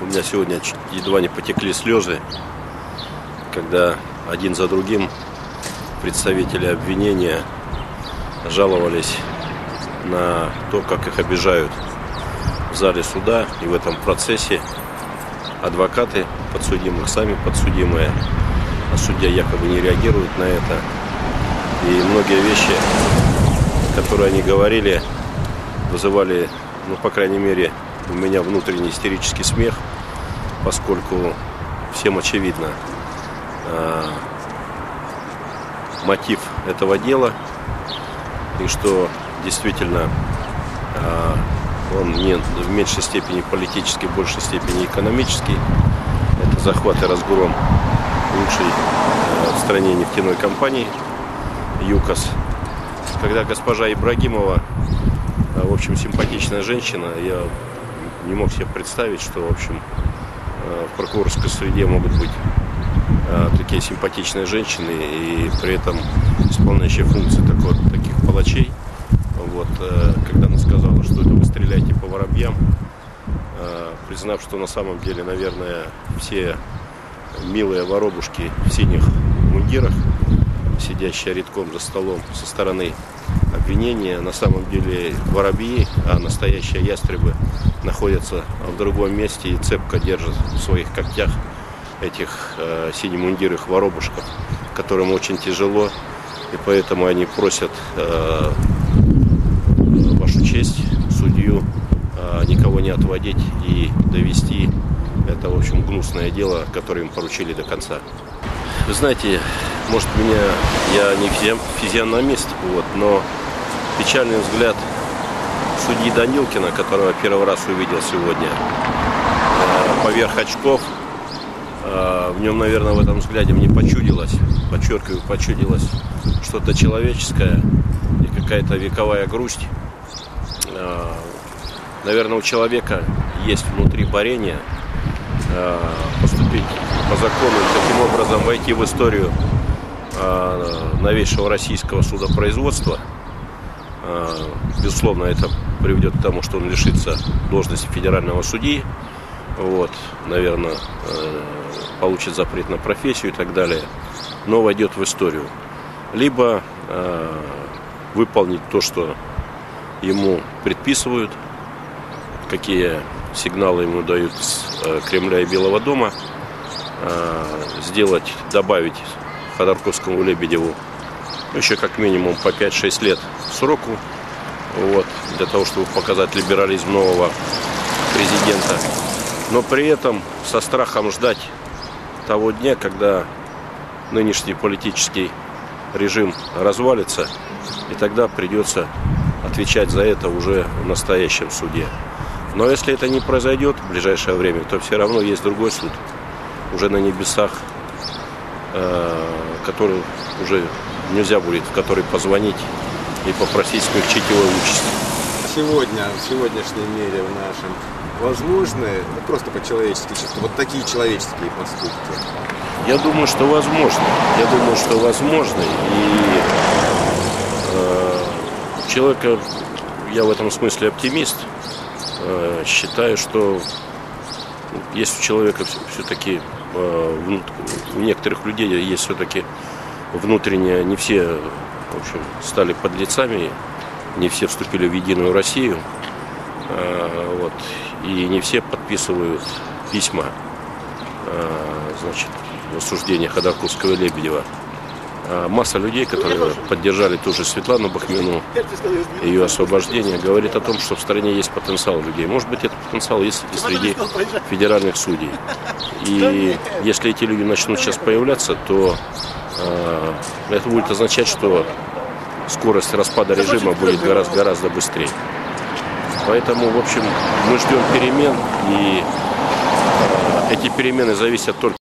У меня сегодня едва не потекли слезы, когда один за другим представители обвинения жаловались на то, как их обижают в зале суда и в этом процессе. Адвокаты подсудимых, сами подсудимые, а судья якобы не реагирует на это. И многие вещи, которые они говорили, вызывали, по крайней мере, у меня внутренний истерический смех, поскольку всем очевидно мотив этого дела, и что действительно он не в меньшей степени политический, в большей степени экономический. Это захват и разгром лучшей в стране нефтяной компании ЮКОС. Когда госпожа Ибрагимова, в общем, симпатичная женщина, я не мог себе представить, что, в общем, в прокурорской среде могут быть такие симпатичные женщины и при этом исполняющие функции таких палачей. Вот, когда она сказала, что это вы стреляете по воробьям, признав, что на самом деле, наверное, все милые воробушки в синих мундирах, сидящие редком за столом со стороны обвинения, на самом деле воробьи, а настоящие ястребы находятся в другом месте и цепко держат в своих когтях этих синемундирых воробушков, которым очень тяжело, и поэтому они просят вашу честь, судью, никого не отводить и довести это, в общем, гнусное дело, которое им поручили, до конца. Вы знаете, может, я не физиономист, но печальный взгляд судьи Данилкина, которого первый раз увидел сегодня, поверх очков, в нем, наверное, в этом взгляде мне почудилось, подчеркиваю, почудилось что-то человеческое и какая-то вековая грусть. Наверное, у человека есть внутри борение поступить по закону и таким образом войти в историю новейшего российского судопроизводства. Безусловно, это приведет к тому, что он лишится должности федерального судьи, наверное, получит запрет на профессию и так далее, но войдет в историю. Либо выполнить то, что ему предписывают, какие сигналы ему дают с Кремля и Белого дома, добавить Ходорковскому, Лебедеву еще как минимум по 5-6 лет сроку, для того, чтобы показать либерализм нового президента, но при этом со страхом ждать того дня, когда нынешний политический режим развалится, и тогда придется отвечать за это уже в настоящем суде. Но если это не произойдет в ближайшее время, то все равно есть другой суд, уже на небесах, который уже нельзя будет, в который позвонить и попросить смягчить его участь. Сегодня, в сегодняшнем мире в нашем, возможны, просто по-человечески, чисто вот такие человеческие поступки? Я думаю, что возможно. И человека, я в этом смысле оптимист, считаю, что есть у человека все-таки, у некоторых людей есть все-таки внутреннее, не все, в общем, стали подлецами, не все вступили в Единую Россию, и не все подписывают письма, в осуждении Ходорковского и Лебедева. Масса людей, которые поддержали ту же Светлану Бахмину, ее освобождение, говорит о том, что в стране есть потенциал людей. Может быть, этот потенциал есть и среди федеральных судей. И если эти люди начнут сейчас появляться, то это будет означать, что скорость распада режима будет гораздо быстрее. Поэтому, в общем, мы ждем перемен, и эти перемены зависят только